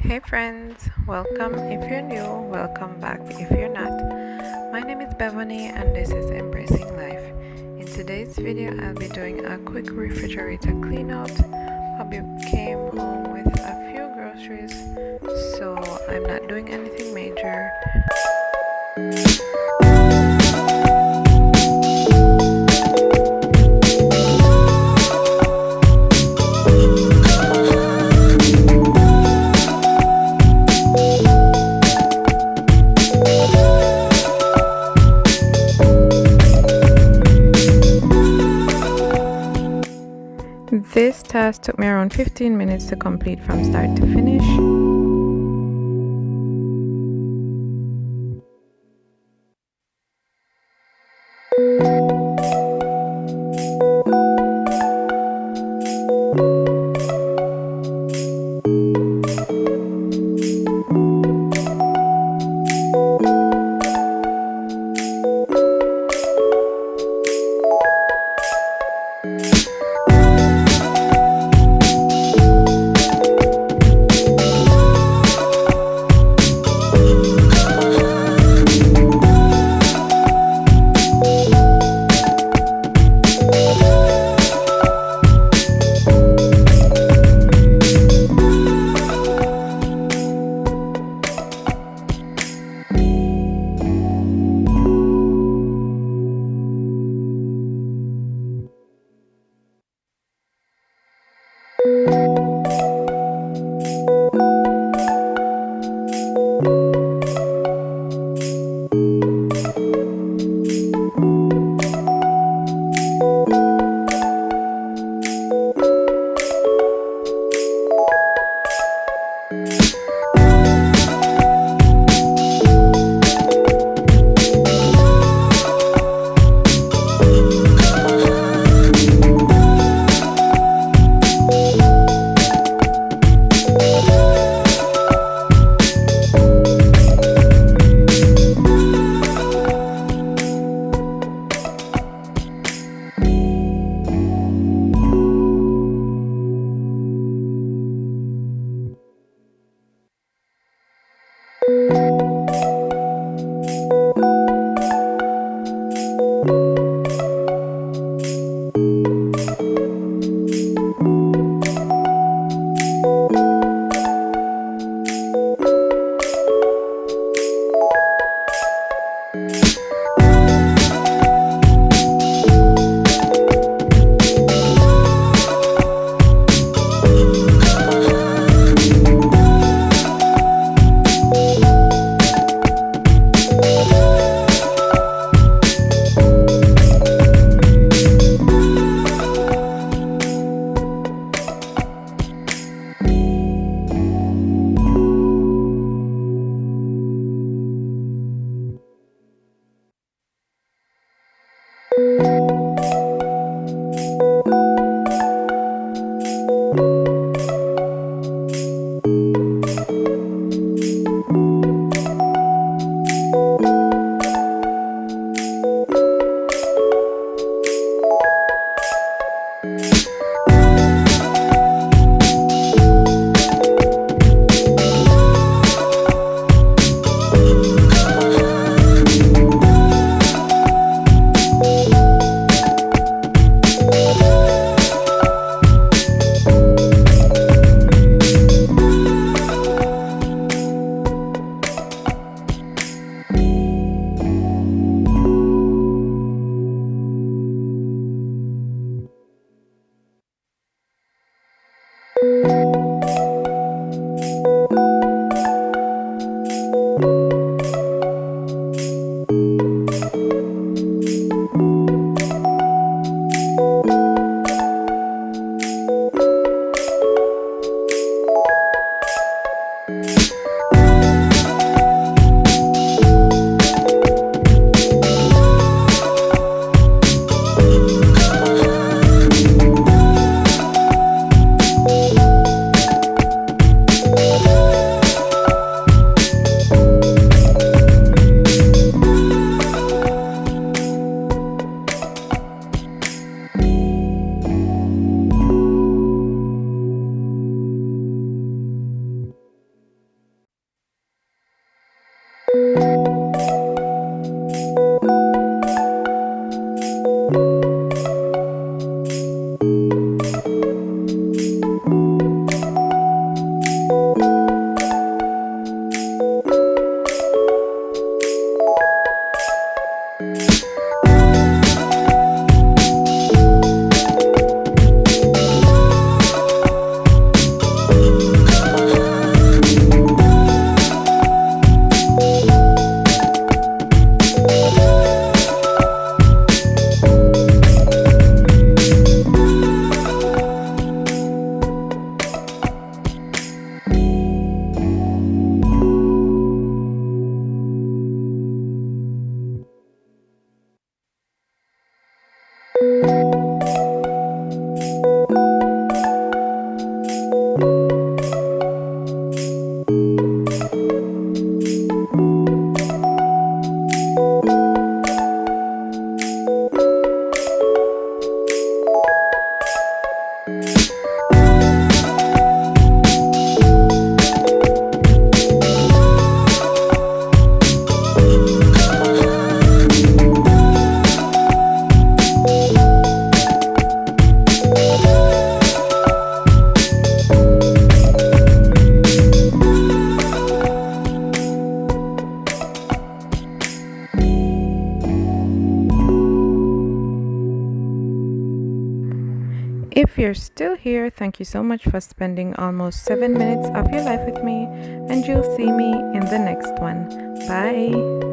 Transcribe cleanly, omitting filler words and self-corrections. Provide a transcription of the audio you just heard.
Hey friends, welcome if you're new, welcome back if you're not. My name is Bevony and this is Embracing Life. In today's video, I'll be doing a quick refrigerator clean out. Hubby came home with a few groceries, so I'm not doing anything major. This task took me around 15 minutes to complete from start to finish. If you're still here, thank you so much for spending almost 7 minutes of your life with me, and you'll see me in the next one. Bye.